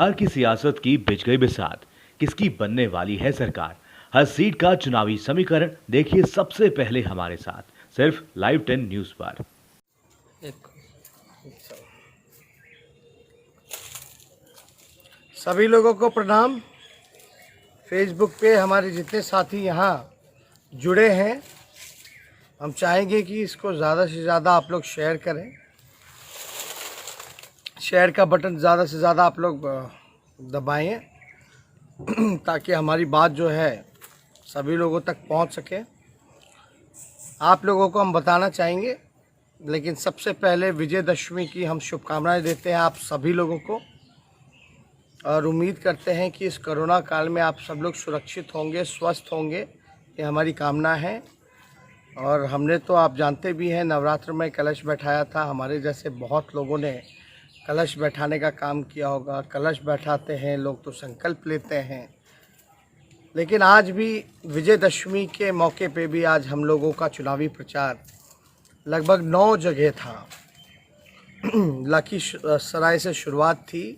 बिहार की सियासत की बिछ गई बिसात, किसकी बनने वाली है सरकार। हर सीट का चुनावी समीकरण देखिए सबसे पहले हमारे साथ, सिर्फ लाइव 10 न्यूज पर। एक सभी लोगों को प्रणाम। फेसबुक पे हमारे जितने साथी यहाँ जुड़े हैं, हम चाहेंगे कि इसको ज़्यादा से ज़्यादा आप लोग शेयर करें। शेयर का बटन ज़्यादा से ज़्यादा आप लोग दबाएं ताकि हमारी बात जो है सभी लोगों तक पहुंच सके। आप लोगों को हम बताना चाहेंगे, लेकिन सबसे पहले विजयदशमी की हम शुभकामनाएं देते हैं आप सभी लोगों को, और उम्मीद करते हैं कि इस कोरोना काल में आप सब लोग सुरक्षित होंगे, स्वस्थ होंगे, ये हमारी कामना है। और हमने तो आप जानते भी हैं नवरात्र में कलश बैठाया था। हमारे जैसे बहुत लोगों ने कलश बैठाने का काम किया होगा। कलश बैठाते हैं लोग तो संकल्प लेते हैं, लेकिन आज भी विजयदशमी के मौके पे भी आज हम लोगों का चुनावी प्रचार लगभग 9 जगह था। लखीसराय से शुरुआत थी,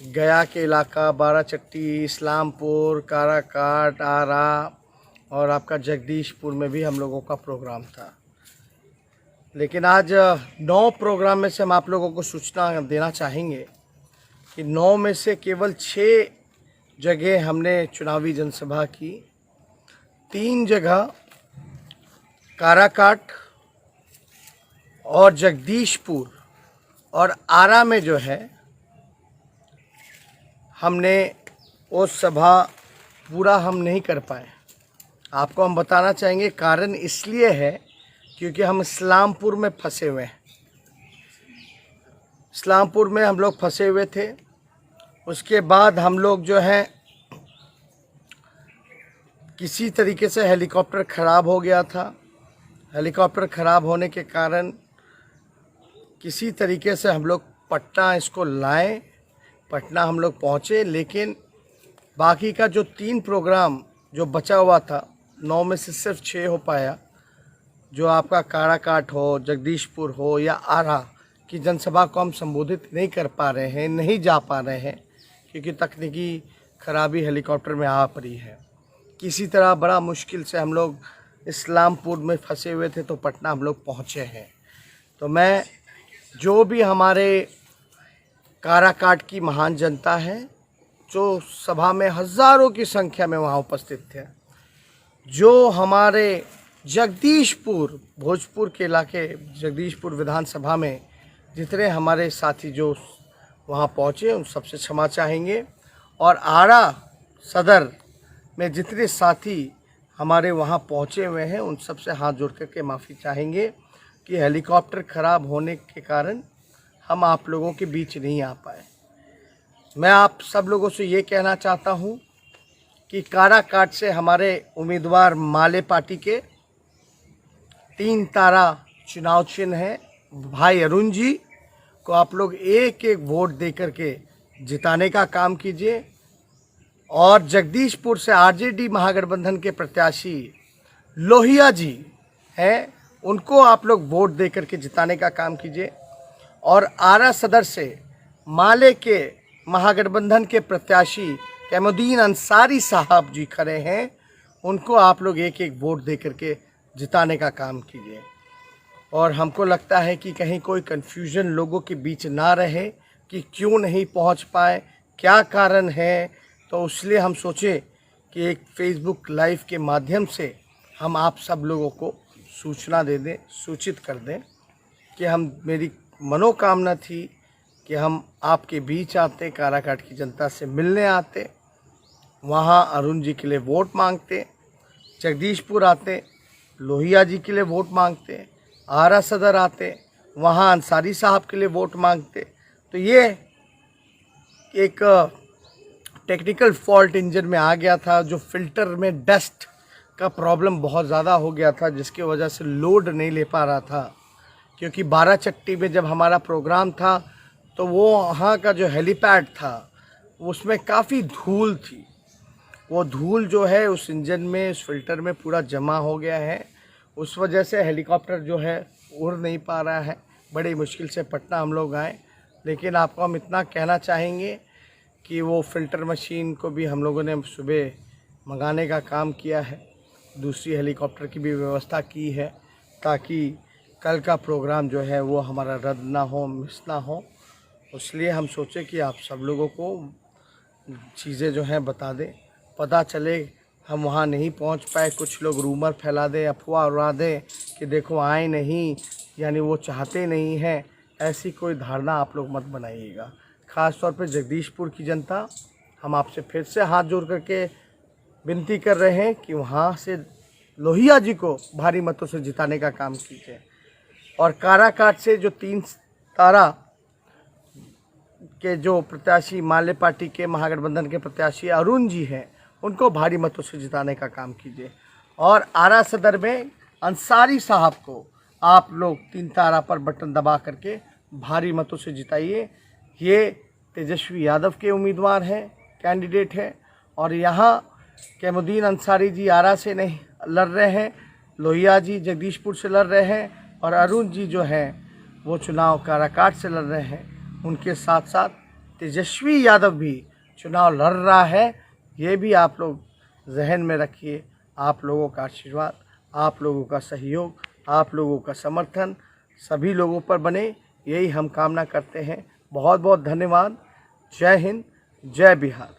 गया के इलाका, बाराचट्टी, इस्लामपुर, काराकाट, आरा और आपका जगदीशपुर में भी हम लोगों का प्रोग्राम था। लेकिन आज 9 प्रोग्राम में से हम आप लोगों को सूचना देना चाहेंगे कि 9 में से केवल 6 जगह हमने चुनावी जनसभा की। 3 जगह काराकाट और जगदीशपुर और आरा में जो है हमने वो सभा पूरा हम नहीं कर पाए। आपको हम बताना चाहेंगे कारण इसलिए है क्योंकि हम इस्लामपुर में फंसे हुए हैं। इस्लामपुर में हम लोग फंसे हुए थे। उसके बाद हम लोग जो है किसी तरीके से हेलीकॉप्टर ख़राब हो गया था। हेलीकॉप्टर ख़राब होने के कारण किसी तरीके से हम लोग पटना इसको लाए। पटना हम लोग पहुँचे, लेकिन बाकी का जो 3 प्रोग्राम जो बचा हुआ था, 9 में से सिर्फ 6 हो पाया। जो आपका काराकाट हो, जगदीशपुर हो या आरा की जनसभा को हम संबोधित नहीं कर पा रहे हैं, नहीं जा पा रहे हैं क्योंकि तकनीकी खराबी हेलीकॉप्टर में आ पड़ी है। किसी तरह बड़ा मुश्किल से हम लोग इस्लामपुर में फंसे हुए थे तो पटना हम लोग पहुँचे हैं। तो मैं जो भी हमारे काराकाट की महान जनता है जो सभा में हज़ारों की संख्या में वहाँ उपस्थित थे, जो हमारे जगदीशपुर भोजपुर के इलाके जगदीशपुर विधानसभा में जितने हमारे साथी जो वहाँ पहुँचे उन सबसे क्षमा चाहेंगे, और आरा सदर में जितने साथी हमारे वहाँ पहुँचे हुए हैं उन सबसे हाथ जोड़ कर के माफ़ी चाहेंगे कि हेलीकॉप्टर ख़राब होने के कारण हम आप लोगों के बीच नहीं आ पाए। मैं आप सब लोगों से ये कहना चाहता हूँ कि काराकाट से हमारे उम्मीदवार माले पार्टी के 3 तारा चुनाव चिन्ह है, भाई अरुण जी को आप लोग एक एक वोट दे करके जिताने का काम कीजिए। और जगदीशपुर से आरजेडी महागठबंधन के प्रत्याशी लोहिया जी हैं, उनको आप लोग वोट दे करके जिताने का काम कीजिए। और आरा सदर से माले के महागठबंधन के प्रत्याशी कैमुद्दीन अंसारी साहब जी खड़े हैं, उनको आप लोग एक एक वोट दे करके जिताने का काम कीजिए। और हमको लगता है कि कहीं कोई कन्फ्यूजन लोगों के बीच ना रहे कि क्यों नहीं पहुंच पाए, क्या कारण है, तो इसलिए हम सोचे कि एक फेसबुक लाइव के माध्यम से हम आप सब लोगों को सूचना दे दें, सूचित कर दें कि मेरी मनोकामना थी कि हम आपके बीच आते, काराकाट की जनता से मिलने आते, वहाँ अरुण जी के लिए वोट मांगते, जगदीशपुर आते, लोहिया जी के लिए वोट मांगते, आरा सदर आते, वहाँ अंसारी साहब के लिए वोट मांगते। तो ये एक टेक्निकल फॉल्ट इंजन में आ गया था, जो फिल्टर में डस्ट का प्रॉब्लम बहुत ज़्यादा हो गया था, जिसकी वजह से लोड नहीं ले पा रहा था। क्योंकि बाराचट्टी में जब हमारा प्रोग्राम था तो वो वहाँ का जो हेलीपैड था उसमें काफ़ी धूल थी। वो धूल जो है उस इंजन में, उस फिल्टर में पूरा जमा हो गया है। उस वजह से हेलीकॉप्टर जो है उड़ नहीं पा रहा है। बड़ी मुश्किल से पटना हम लोग आए। लेकिन आपको हम इतना कहना चाहेंगे कि वो फ़िल्टर मशीन को भी हम लोगों ने सुबह मंगाने का काम किया है। दूसरी हेलीकॉप्टर की भी व्यवस्था की है ताकि कल का प्रोग्राम जो है वो हमारा रद्द ना हो, मिस ना हो। इसलिए हम सोचे कि आप सब लोगों को चीज़ें जो हैं बता दें, पता चले। हम वहाँ नहीं पहुँच पाए, कुछ लोग रूमर फैला दें, अफवाह उड़ा दें कि देखो आए नहीं, यानी वो चाहते नहीं हैं। ऐसी कोई धारणा आप लोग मत बनाइएगा। ख़ास तौर पे जगदीशपुर की जनता, हम आपसे फिर से हाथ जोड़ करके विनती कर रहे हैं कि वहाँ से लोहिया जी को भारी मतों से जिताने का काम कीजिए। और काराकाट से जो 3 तारा के जो प्रत्याशी, माले पार्टी के महागठबंधन के प्रत्याशी अरुण जी हैं, उनको भारी मतों से जिताने का काम कीजिए। और आरा सदर में अंसारी साहब को आप लोग 3 तारा पर बटन दबा करके भारी मतों से जिताइए। ये तेजस्वी यादव के उम्मीदवार हैं, कैंडिडेट हैं। और यहाँ कैमुद्दीन अंसारी जी आरा से नहीं लड़ रहे हैं, लोहिया जी जगदीशपुर से लड़ रहे हैं, और अरुण जी जो हैं वो चुनाव काराकाट से लड़ रहे हैं। उनके साथ साथ तेजस्वी यादव भी चुनाव लड़ रहा है। ये भी आप लोग जहन में रखिए। आप लोगों का आशीर्वाद, आप लोगों का सहयोग, आप लोगों का समर्थन सभी लोगों पर बने, यही हम कामना करते हैं। बहुत बहुत धन्यवाद। जय हिंद, जय बिहार।